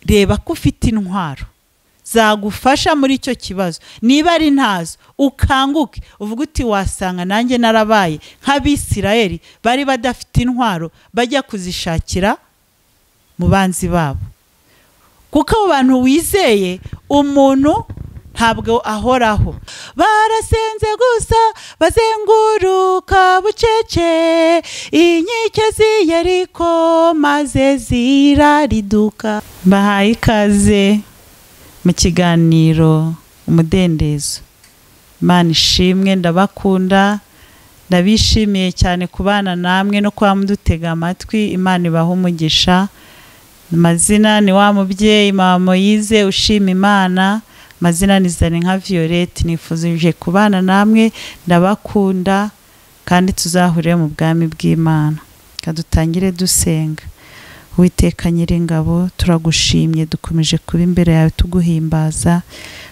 reba ko ufite intwaro zagufasha muri icyo kibazo. Niba ari ntazo, ukanguke uvuga uti wasanga nanjye narabaye nk'Abisirayeli bari badafite intwaro bajya kuzishakira mu banzi babo. Kuko abo bantu wizeye umuntu ntabwo ahoraho. Barasenze gusa bazenguruka bucece inkike z'i Yeriko maze zirariduka. Bahaye ikaze mu kiganiro umudendezo. Imana ishimwe, ndabakunda, ndabishimiye cyane kubana namwe no kwa mudutega amatwi. Imana ibaha umugisha. Amazina ni wa mubyeyi Mama Moise ushima Imana. Amazina ni Zaninka Violette. Nifuzije kubana namwe, ndabakunda kandi tuzahurire mu bwami bw'Imana. Kadutangire dusenga. Uwiteka Nyiringabo, turagushimye, dukomeje kuba imbere yawe tuguhimbaza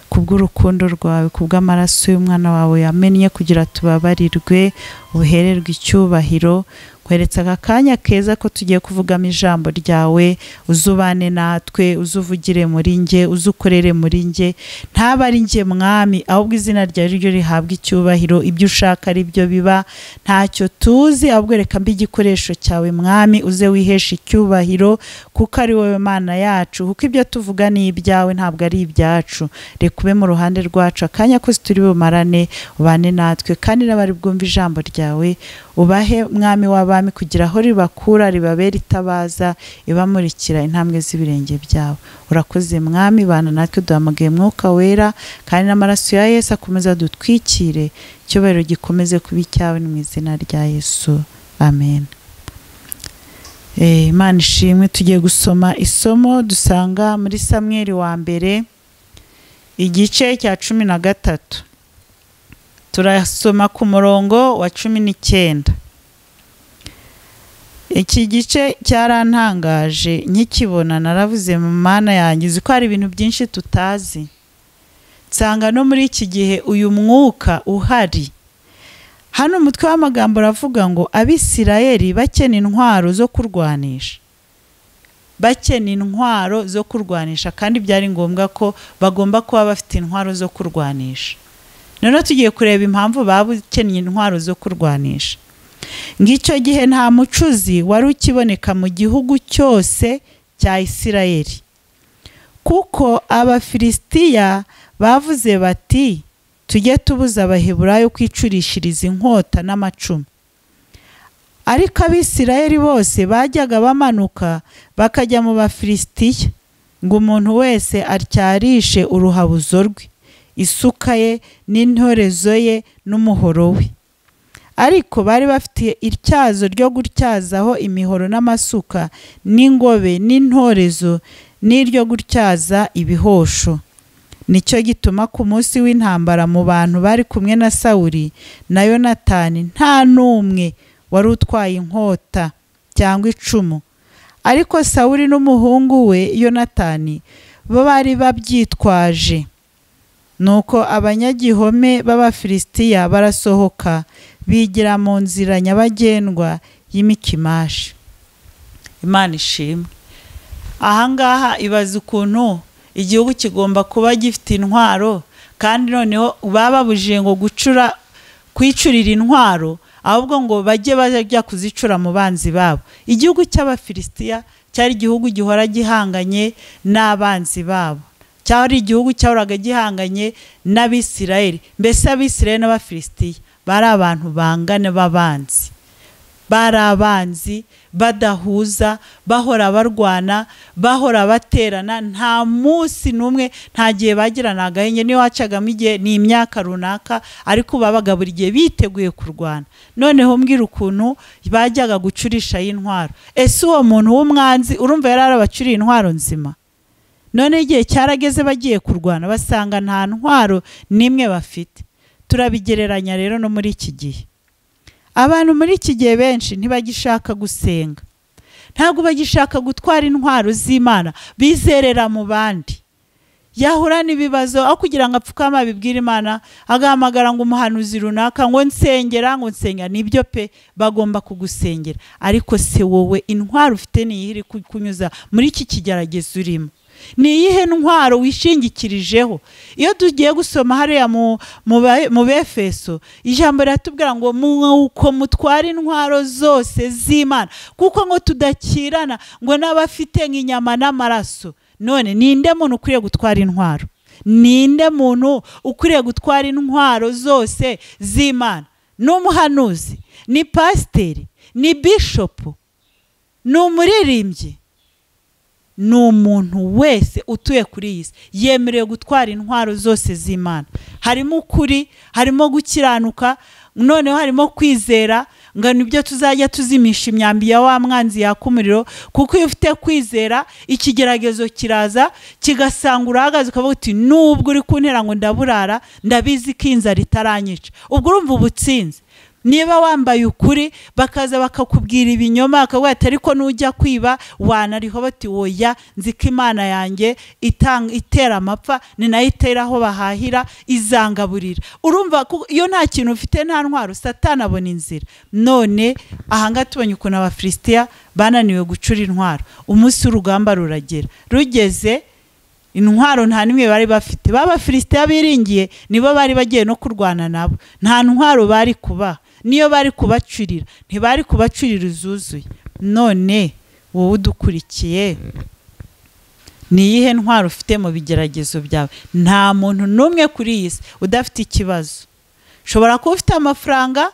kubw'urukundo rwawe, kubw'amaraso y'umwana wawe yamennye kugira tubabarirwe, ubuhererwe icyubahiro. Kweretse aka kanya keza ko tugiye kuvugamo ijambo ryawe, uzubane natwe, uzuvugire muri nge, uzukorere muri nge. Ntaba ari nge mwami, ahubwo izina ryawe ryo rihabwa icyubahiro, ibyo ushaka ari byo biba. Ntacyo tuzi, ahubwo reka mbe igikoresho cyawe mwami, uze wihesha icyubahiro kuko ari wowe Mana yacu, kuko ibyo tuvuga ni ibyawe ntabwo ari ibyacu. Reka ube mu ruhande rwacu akanya kose turi bumarane, ubane natwe kandi n'abari bwumva ijambo ryawe ubahe mwami w'abami kugira aho ribakura ribabera itabaza, ibamurikira intambwe z'ibirenge byawe. Urakoze mwami, bana natwe duhamagaye Mwuka Wera kandi n'amaraso ya Yesu akomeza dutwikire, icyubahiro gikomeze kuba icyawe mu izina rya Yesu, amen. Imana ishimwe. Tugiye gusoma isomo dusanga muri Samweli wa mbere igice cya 13. Turasoma ku murongo wa 19. Iki gice cyarantangaje nkikibona, naravuze mu Mana yanjye uzi ko hari ibintu byinshi tutazi. Nsanga no muri iki gihe uyu mwuka uhari. Hano umutwe w'amagambo ravuga ngo Abisirayeli bakena intwaro zo kurwanisha. Bakena intwaro zo kurwanisha, kandi byari ngombwa ko bagomba kuba bafite intwaro zo kurwanisha. None tugiye kureba impamvu babukennye intwaro zo kurwanisha. Ngicyo gihe nta mucuzi wari ukiboneka mu gihugu cyose cya Isirayeli, kuko Abafilisitiya bavuze bati tujye tubuza Abaheburayo kwicurishiriza inkota n'amacumu. Ariko Abisirayeli bose bajyaga bamanuka bakajya mu Bafilisitiya, ngo umuntu wese atyarishe uruhabuzo rwe, isuka ye n'intorezo ye n'umuhoro we. Ariko bari bafite ityazo ryo gutyazaho imihoro n'amasuka n'ingobe n'intorezo n'iryo gutyaza ibihosho. Nicyo gituma ku munsi w'intambara mu bantu bari kumwe na Sawuli na Yonatani nta n'umwe wari utwaye inkota cyangwa icumu, ariko Sawuli n'umuhungu we Yonatani bo bari babyitwaje. Nuko abanyagihome b'Abafilisitiya barasohoka bigira mu nzira nyabagendwa y'Imikimashi. Imana ishimwe. Ahangaha ibaza ukuntu igihugu kigomba kuba gifite intwaro, kandi noneho bababujije ngo kwicurira intwaro, ahubwo ngo bajye bajya kuzicura mu banzi babo. Igihugu cy'Abafilisitiya cyari igihugu gihora gihanganye n'abanzi babo, cyari igihugu cyahoraga gihanganye n'Abisirayeli. Mbese Abisirayeli n'Abafilisitiya bari abantu bangane b'abanzi, bari abanzi badahuza, bahora barwana, bahora baterana. Nta munsi n'umwe, nta gihe bagirana agahenge. Niyo wacagamo igihe ni imyaka runaka, ariko babaga buri gihe biteguye kurwana. Noneho mbwira ukuntu bajyaga gucurisha y'intwaro. Ese uwo muntu w'umwanzi urumva yari arabacuriye intwaro nzima? None igihe cyarageze bagiye kurwana basanga nta ntwaro nimwe bafite. Turabigereranya rero no muri iki gihe. Abantu muri iki gihe benshi ntibagishaka gusenga, ntabwo bagishaka gutwara intwaro z'Imana, bizerera mu bandi. Yahura n'ibibazo aho kugira ngo apfukama bibwira Imana, agahamagara ngo umuhanuzi runaka ngo nsengera, ngo nsenga. Nibyo pe, bagomba kugusengera, ariko se wowe intwaro ufite ni iri kunyuza muri iki kigeragezo urimo? ni iyihe ntwaro wishingikirijeho? Iyo tugiye gusoma hariya mu Befeso, ijambo riratubwira ngo uko mutwara intwaro zose z'Imana, kuko ngo tudakirana ngo n'abafite nk'inyama n'amaraso. None ninde muntu ukwiriye gutwara intwaro? Ninde muntu ukwiriye gutwara intwaro zose z'Imana? Ni umuhanuzi? Ni pasiteri? Ni bishopu? Ni umuririmbyi? Ni umuntu wese utuye kuri iyi si yemerewe gutwara intwaro zose z'Imana. Harimo ukuri, harimo gukiranuka, noneho harimo kwizera, ngo nibyo tuzajya tuzimisha imyambi ya wa mwanzi yaka umuriro. Kuko iyo ufite kwizera, ikigeragezo kiraza kigasanga urahagaze ukavuga uti nubwo uri kuntera ngo ndaburara, ndabizi ko inzara itaranyica. Ubwo urumva ubutsinzi. Niba wambaye ukuri bakaza bakakubwira ibinyoma, akavuga ati ariko nujya kwiba wanariho, bati oya, nzi ko Imana yanjye itera amapfa, ni nayo itera aho bahahira, izangaburira. Urumva iyo nta kintu ufite, nta ntwaro, Satani abona inzira. None ahanga tubonye ukuntu Abafilisitiya bananiwe gucura intwaro. Umunsi w'urugamba ruragera, rugeze intwaro nta nimwe bari bafite. B'Abafilisitiya biringiye nibo bari bagiye no kurwana nabo, nta ntwaro bari kuba. Niyo bari kubacurira, ntibari kubacurira zuzuye. None wowe udukurikiye, ni iyihe ntwaro ufite mu bigeragezo byawe? Nta muntu n'umwe kuri iyi si udafite ikibazo. Ushobora kuba ufite amafaranga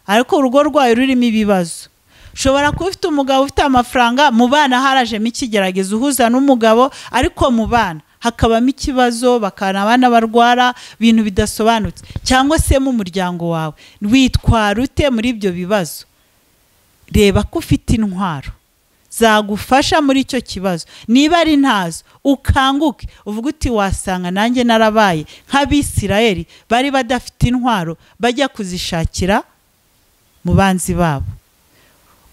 ariko urugo rwawe rurimo ibibazo. Ushobora kuba ufite umugabo ufite amafaranga, mu bana harajemo ikigeragezo, uhuza n'umugabo ariko mu bana hakabamo ikibazo, bakana abana barwara, ibintu bidasobanutse. Cyangwa se mu muryango wawe witwara ute muri ibyo bibazo? Reba ko ufite intwaro zagufasha muri icyo kibazo. Niba ari ntazo, ukanguke uvuga uti wasanga nanjye narabaye nk'Abisirayeli bari badafite intwaro, bajya kuzishakira mu banzi babo.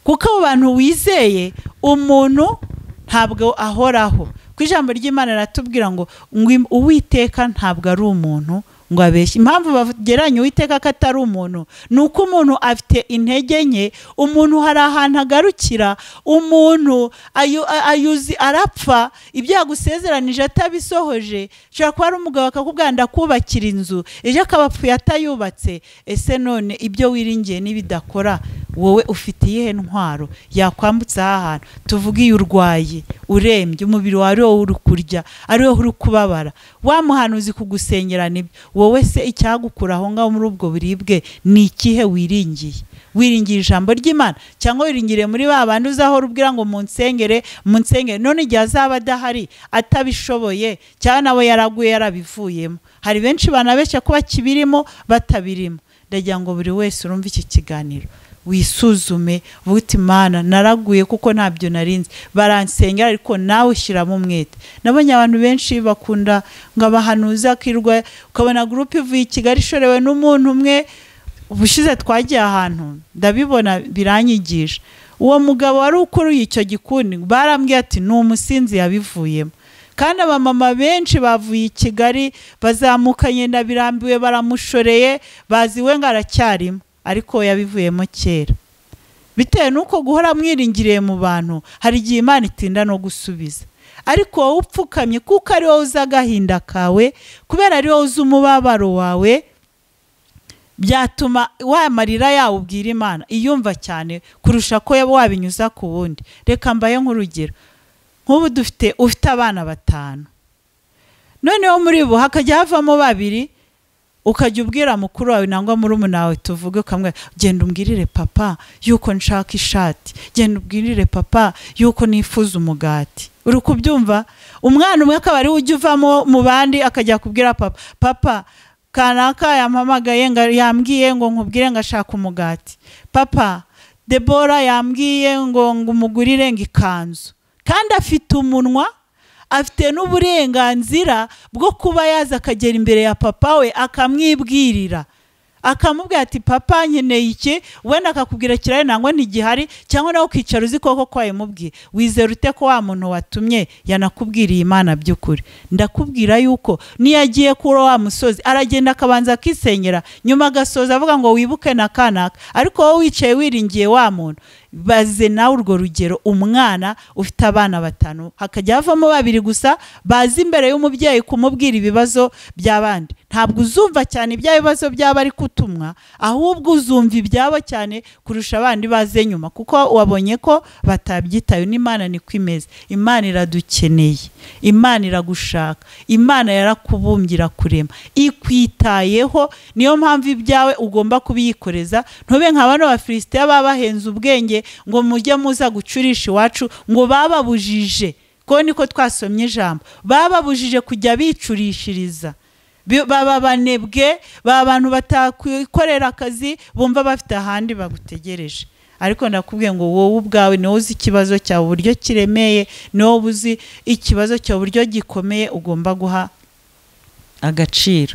Kuko abo bantu wizeye, umuntu ntabwo ahoraho. Ku ijambo ry'Imana ratubwira ngo Uwiteka ntabwo ari umuntu ngo abeshye. Impamvu bageranya Uwiteka ko atari umuntu, ni uko umuntu afite intege nke. Umuntu hari ahantu agarukira, umuntu ayuzi arapfa, ibyo yagusezeranije atabisohoje. Ushobora kuba ari umugabo akakubwira ndakubakira inzu, ejo akaba apfuye atayubatse. Ese none ibyo wiringiye nibidakora, wowe ufite iyihe ntwaro yakwambutsa aha hantu? Tuvuge iyo urwaye, urembye, umubiri wawe ari wowe uri kurya, ari wowe uri kubabara, wa muhanuzi kugusengera nibyo. Wowe se icyagukura aho ngaho muri ubwo buribwe ni ikihe wiringiye? Wiringiye ijambo ry'Imana cyangwa wiringire muri ba bandi uzahora ubwira ngo munsengere? None igihe azaba adahari, atabishoboye, cyangwa nawe yaraguye yarabivuyemo. Hari benshi banabeshya kuba kibirimo batabirimo. Ndagira ngo buri wese urumva iki kiganiro wisuzume, uvuga uti Mana naraguye kuko ntabyo narinzi, baransengera ariko nawe ushyiramo umwete. Nabonye abantu benshi bakunda ngo abahanuza akirwa, ukabona groupe ivuye i Kigali ishorewe n'umuntu umwe. Ubushize twagiye ahantu ndabibona biranyigisha, uwo mugabo wari ukuruye icyo gikundi barambwiye ati ni umusinzi yabivuyemo. Kandi abamama benshi bavuye i Kigali bazamukanye ndabirambiwe, baramushoreye, baziwe ngo aracyarimo, ariko yabivuyemo kera. Bitewe nuko guhora mwiringiriye mu bantu, hari igihe Imana itinda no gusubiza. Ariko wowe upfukamye, kuko ari wowe uzi agahinda kawe, kubera ari wowe uzi umubabaro wawe, byatuma wa marira yawe ubwira Imana iyumva cyane kurusha ko wabinyuza ku wundi. Reka mbaye nk'urugero, nk'ubu ufite abana 5, noneho muri bo hakajya havamo 2, ukajya ubwira mukuru wawe nangwa murumuna wawe, tuvuge ukamwe genda umbwirire papa yuko nshaka ishati, genda ubwirire papa yuko nifuza umugati. Uri kubyumva? Umwana umwe akaba ari ujya uvamo mu bandi akajya kubwira papa kanaka yampamagaye ngo yambwiye ngo nkubwire ngo ashaka umugati, papa Debora yambwiye ngo umugurire ngo ikanzu. Kandi afite umunwa, afite n'uburenganzira bwo kuba yaza akagera imbere ya papa we akamwibwirira, akamubwira ati papa nkeneye iki, wenda akakubwira kiraye nangwa ntigihari, cyangwa nawe ukicara uzi koko ko yamubwiye. Wizera ute ko wa muntu watumye yanakubwiriye Imana by'ukuri? Ndakubwira yuko niyagiye kuri wa musozi aragenda akabanza akisenyera, nyuma agasoza avuga ngo wibuke na kanaka. Ariko wowe wicaye wiringiye wa muntu, baze nawe urwo rugero, umwana ufite abana 5 hakajya havamo 2 gusa bazi imbere y'umubyeyi kumubwira ibibazo by'abandi. Ntabwo uzumva cyane ibya bibazo byaba ari kutumwa, ahubwo uzumva ibyabo cyane kurusha abandi baze nyuma, kuko wabonye ko batabyitayo. n'Imana ni kwimeze. Imana iradukeneye, Imana iragushaka, Imana yarakubumbira kurema, ikwitayeho. Niyo mpamvu ibyawe ugomba kubiyikoreza. Ntube nka bano Bafilisitiya babahenze ubwenge ngo mujye muza gucurisha iwacu, ngo bababujije, ko niko twasomye ijambo, bababujije kujya bicurishiriza. Baba banebwe, baba abantu batakorera akazi, bumva bafite ahandi bagutegereje. Ariko ndakubwiye ngo wowe ubwawe niwe uzi ikibazo cyawe uburyo kiremeye, niwe uzi ikibazo cyawe uburyo gikomeye, ugomba guha agaciro.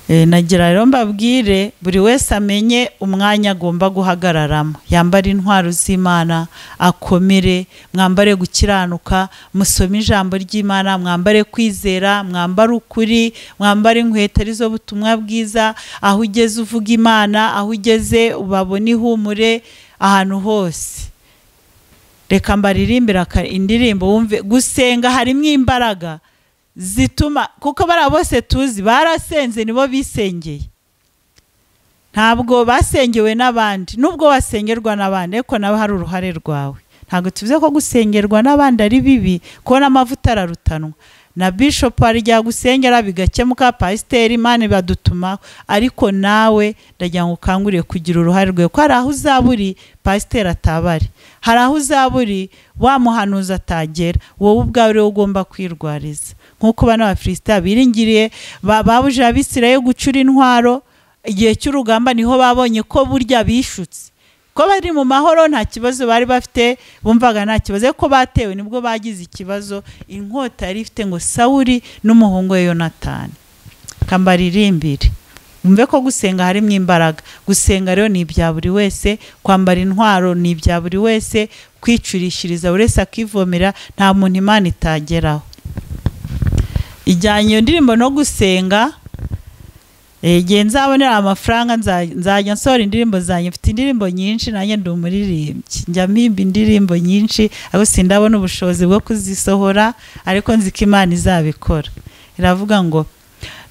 Nagira rero mbabwire buri wese amenye umwanya agomba guhagararamo, yambara intwaro z'Imana, akomere, mwambare gukiranuka, musome ijambo ry'Imana, mwambare kwizera, mwambare ukuri, mwambare inkweto arizo butumwa bwiza. Aho ugeze uvuga Imana, aho ugeze ubabona ihumure ahantu hose. Reka mbaririmbira indirimbo wumve. Gusenga harimo imbaraga zituma, kuko bara bose tuzi barasenze, nibo bisengeye, ntabwo basengewe n'abandi. Nubwo wasengerwa n'abandi, ariko nawe hari uruhare rwawe. Ntabwo tuvuze ko gusengerwa n'abandi ari bibi, ko n'amavuta ararutanwa. Na bishop arya gusengera bigakemuka, pasiteri, Imana badutuma, ariko nawe ndagira ngo ukanguriye kugira uruhare rwawe, ko hari aho uzaburi pasiteri atabari, hari aho uzaburi wa muhanuzi atagera, wowe ubwawe rero ugomba kwirwariza. Nkuko bana Bafilisitiya biringiriye babuje Abisirayeli gucura intwaro igihe cy'urugamba, niho babonye ko burya bishutse, ko bari mu mahoro nta kibazo bari bafite, bumvaga nta kibazo, ko batewe nibwo bagize ikibazo. Inkota yari ifite ngo Sawuli n'umuhungu we Yonatani. Kambaririmbire umve ko gusenga harimo imbaraga. Gusenga rero ni ibya buri wese, kwambara intwaro ni ibya buri wese, kwicurishiriza buri wese akivomera, nta muntu Imana itageraho. Ijyanye iyo ndirimbo no gusenga, igihe nzabonera amafaranga nzajya nsohora indirimbo zanjye. Mfite indirimbo nyinshi, nanjye ndi umuririmbyi, njya mpimba indirimbo nyinshi, ariko sindabona ubushobozi bwo kuzisohora, ariko nzi ko Imana izabikora. Iravuga ngo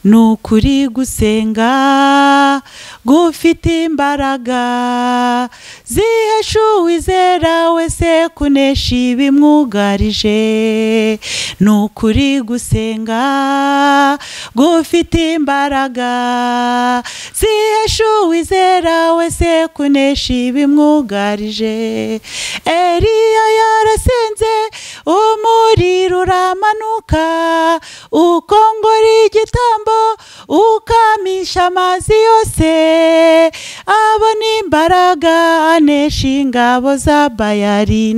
nukuri gusenga gufite imbaraga zihesha uwizera wese kunesha ibimwugarije. Nukuri gusenga gufite imbaraga zihesha uwizera wese kunesha ibimwugarije. Eliya yarasenze umuriro uramanuka, ukongora igitambo ukamisha amazi yose, abona imbaraga anesha ingabo za Bayali.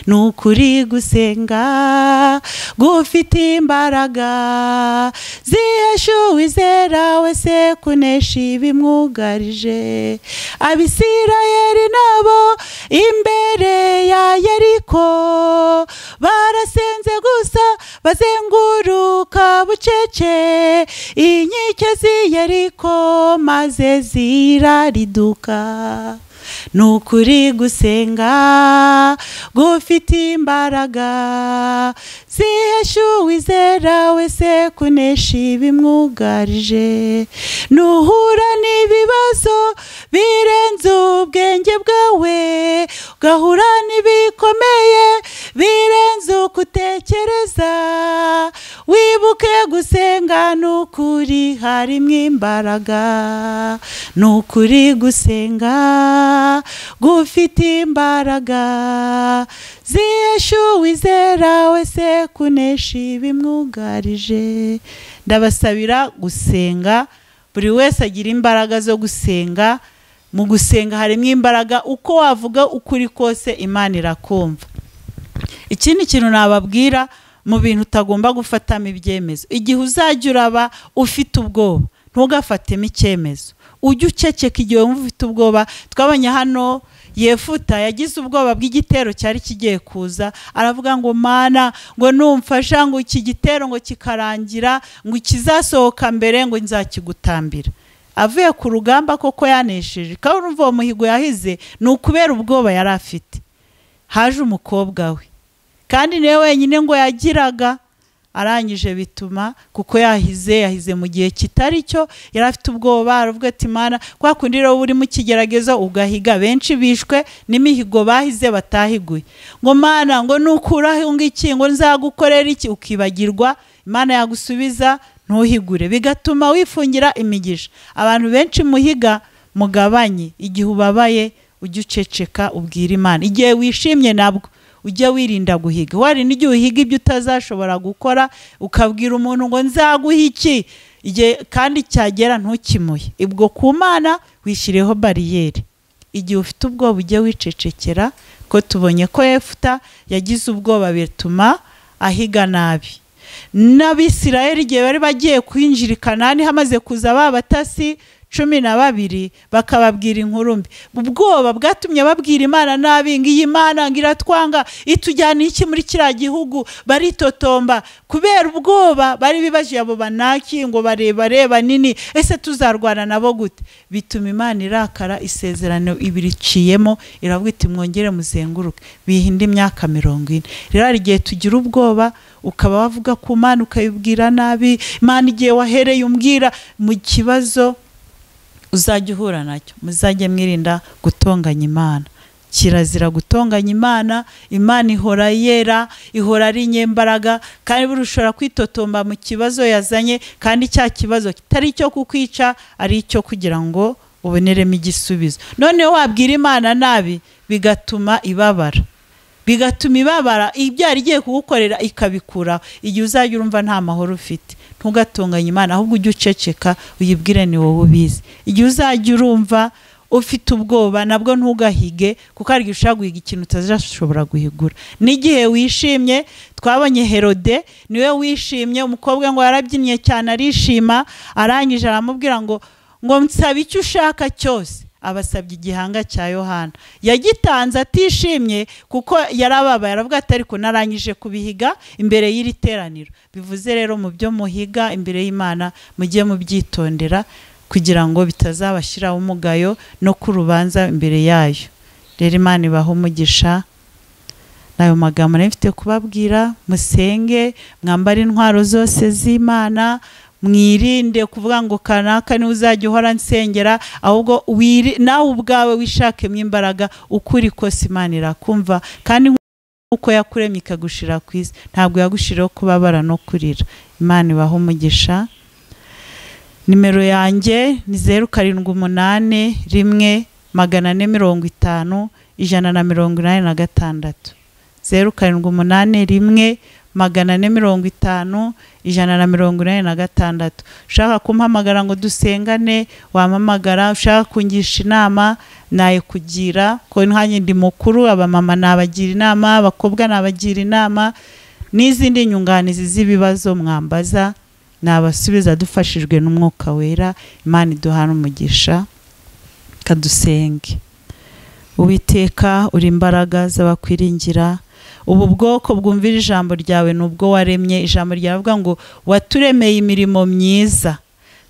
Nukuri gusenga gufite imbaraga zihesha uwizera wese kunesha ibimwugarije. Abisirayeli nabo imbere ya Yeriko barasenze gusa, bazenguruka bucece inkike z'i Yeriko maze zirariduka. Nukuri gusenga gufite imbaraga zihesha uwizera wese kunesha ibimwugarije. Nuhura n'ibibazo birenze ubwenge bwawe, ugahura n'ibikomeye birenze ukutekereza, wibuke gusenga. Nukuri harimo imbaraga, nukuri gusenga gufite imbaraga zihesha uwizera wese kunesha ibimwugarije. Ndabasabira gusenga, buri wese agira imbaraga zo gusenga. Mu gusenga harimo imbaraga, uko wavuga ukuri kose Imana irakumva. Ikindi kintu nababwira mu bintu utagomba gufatamo ibyemezo, igihe uzajya uraba ufite ubwoba, ntugafatemo icyemezo, ujye uceceka igihe wumva ufite ubwoba. Twabonye hano Yefuta yagize ubwoba bw'igitero cyari kigiye kuza, aravuga ngo Mana, ngo numfasha ngo iki gitero ngo kikarangira, ngo kizasohoka mbere, ngo nzakigutambira. avuye ku rugamba koko yanesheje, kandi urumva uwo muhigo yahize ni ukubera ubwoba yari afite. Haje umukobwa we kandi niwe wenyine ngo yagiraga, arangije bituma kuko yahize mu gihe kitari cyo, yari afite ubwoba, aravuga ati Mana, kwa kundi rero uri mu kigeragezo ugahiga, benshi bishwe n'imihigo bahize batahiguye, ngo Mana ngo nukuraho ngiki, ngo nzagukorera iki, ukibagirwa, Imana yagusubiza ntuhigure, bigatuma wifungira imigisha. Abantu benshi muhiga mugabanye, igihe ubabaye ujye uceceka ubwira Imana, igihe wishimye nabwo ujye wirinda guhiga. Wari n'igihe uhiga ibyo utazashobora gukora, ukabwira umuntu ngo nzaguha iki, igihe kandi cyagera ntukimuhe. Ibwo ku Mana wishyireho bariyeri. Igihe ufite ubwoba ujye wicecekera, ko tubonye ko Yefuta yagize ubwoba bituma ahiga nabi. N'Abisirayeli igihe bari bagiye kwinjira i Kanani, hamaze kuza batasi 12 bakababwira inkuru mbi, ubwoba bwatumye babwira Imana nabi, ngo iyi Mana ngiratwanga, itujyana iki muri kiriya gihugu, baritotomba kubera ubwoba bari bibaje abo Banaki, ngo bareba nini, ese tuzarwana nabo gute? Bituma Imana irakara, isezerano ibiriciyemo, iravuga iti mwongere muzenguruke, bihinda imyaka 40. Rero igihe tugira ubwoba ukaba wavuga ku Mana ukayibwira nabi, Imana igihe wahereye umbwira mu kibazo uzajya uhura nacyo, muzajye mwirinda gutonganya Imana. Kirazira gutonganya Imana. Imana ihora yera, ihora ari inyembaraga, kandi burushobora kwitotomba mu kibazo yazanye, kandi cya kibazo kitari cyo kukwica, ari cyo kugira ngo uboneremo igisubizo. None wabwira Imana nabi bigatuma ibabara, ibyo yari igiye kugukorera ikabikuraho. Igihe uzajya urumva nta mahoro ufite, ntugatonganye Imana, ahubwo ujye uceceka uyibwire ni wowe ubizi. Igihe uzajya urumva ufite ubwoba nabwo ntugahige, kuko ari ushaka guhiga ikintu utazashobora guhigura. N'igihe wishimye, twabonye Herode niwe wishimye, umukobwa ngo yarabyinnye cyane arishima, arangije aramubwira ngo nsaba icyo ushaka cyose. Abasabye igihanga cya Yohana, yagitanze atishimye kuko yarababaye, aravuga ati ariko narangije kubihiga imbere y'iri teraniro. Bivuze rero mu byo muhiga imbere y'Imana mujye mubyitondera, kugira ngo bitazabashyiraho umugayo no kurubanza imbere yayo. Rero Imana ibaha umugisha. Nayo magambo nifite kubabwira, musenge, mwambare intwaro zose z'Imana, mwirinde kuvuga ngo kanaka ni uzajya uhora nsengera, ahubwo nawe ubwawe wishakemo imbaraga, ukuri kose Imana irakumva, kandi uko yakuremye ikagushira ku isi ntabwo yagushiraho kubabara no kurira. Imana ibaha umugisha. Nimero yanjye ni 0781 450 186, 0781 450 186. Ushaka kumpamagara ngo dusengane wampamagara, ushaka kungisha inama naye kugira, ko nkanye ndi mukuru, abamama nabagira inama, abakobwa nabagira inama, n'izindi nyunganizi z'ibibazo mwambaza nabasubiza dufashijwe n'Umwuka Wera. Imana iduhana umugisha. Kadusenge. Uwiteka uri imbaraga z'abakwiringira, ubu bwoko bwumvira ijambo ryawe nubwo waremye. Ijambo ryavuga ngo waturemeye imirimo myiza,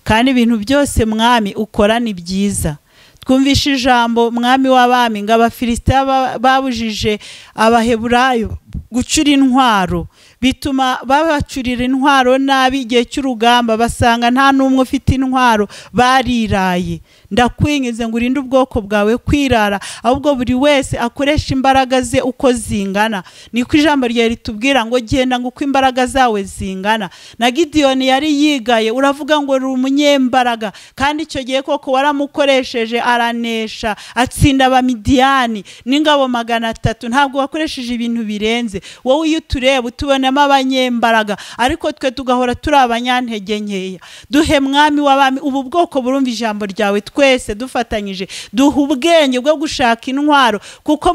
kandi ibintu byose Mwami ukora ni byiza. Twumvisha ijambo Mwami w'abami ngo Abafilisitiya babujije Abaheburayo gucura intwaro, bituma babacurira intwaro nabi. Igihe cy'urugamba basanga nta n'umwe ufite intwaro, bariraye. Ndakwingize ngo urinde ubwoko bwawe kwirara, ahubwo buri wese akoresha imbaraga ze uko zingana. Niko ijambo ryawe ritubwira ngo genda ngo uko imbaraga zawe zingana. Na Gideyoni yari yigaye, uravuga ngo uri umunyembaraga, kandi icyo gihe koko waramukoresheje aranesha, atsinda Abamidiyani n'ingabo 300. Ntabwo wakoresheje ibintu birenze. Wowe iyo utureba utubonamo abanyembaraga, ariko twe tugahora turi abanyantege nkeya. Duhe Mwami w'abami ubu bwoko burumva ijambo ryawe, twese dufatanyije duha ubwenge bwo gushaka intwaro, kuko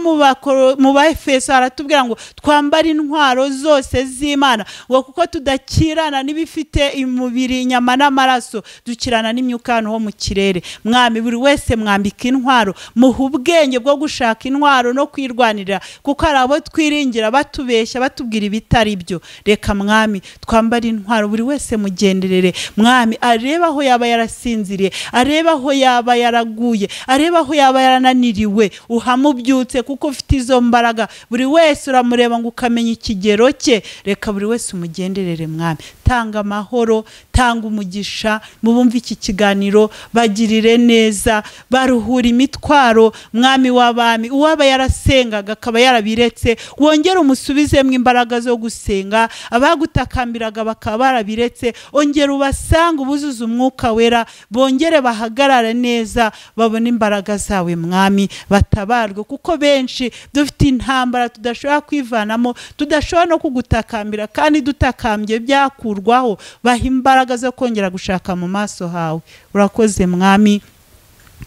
mu Baefeso haratubwira ngo twambare intwaro zose z'Imana, ngo kuko tudakirana n'ibifite imubiri inyama n'amaraso, dukirana n'imyuka ho mu kirere. Mwami buri wese mwambika intwaro, muha ubwenge bwo gushaka intwaro no kwirwanirira, kuko ari abo twiringira batubeshya batubwira ibitari byo. Reka mwami twambare intwaro, buri wese mugenderere mwami, areba aho yaba yarasinziriye, areba aho yaba yaraguye, areba aho yaba yarananiriwe, uhamubyutse kuko ufite izo mbaraga. Buri wese uramureba ngo ukamenya ikigero cye. Reka buri wese umugenderere mwami, tanga amahoro, tanga umugisha mu bumva iki kiganiro, bagirire neza, baruhura imitwaro mwami w'abami. Uwaba yarasengaga akaba yarabiretse, wongere umusubizemo imbaraga zo gusenga. Abagutakambiraga bakaba barabiretse, ongera ubasanga, ubuzuze umwuka wera, bongere bahagarare neza, babone imbaraga zawe mwami, batabarwe. Kuko benshi dufite intambara tudashobora kwivanamo, tudashobora no kugutakambira, kandi dutakambye byakurwaho. Baha imbaraga zo kongera gushaka mu maso hawe. Urakoze mwami,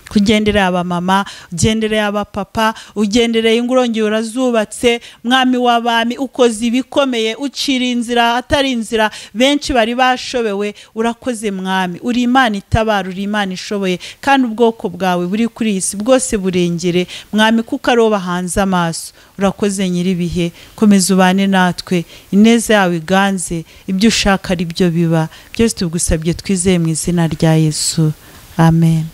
kugendereye abamama, ugendereye abapapa, ugendereye ingurongero urazubatse mwami w'abami, ukoze ibikomeye, ucira inzira atari inzira benshi bari bashobewe. Urakoze mwami, uri Imana itabara, uri Imana ishoboye, kandi ubwoko bwawe buri kuri iyi si bwose burengere mwami, kuko ari wowe hanze amaso. Urakoze nyiribihe, komeza ubane natwe, ineza yawe iganze, ibyo ushaka ari byo biba. Byose tugusabye twizeye mu izina rya Yesu, amen.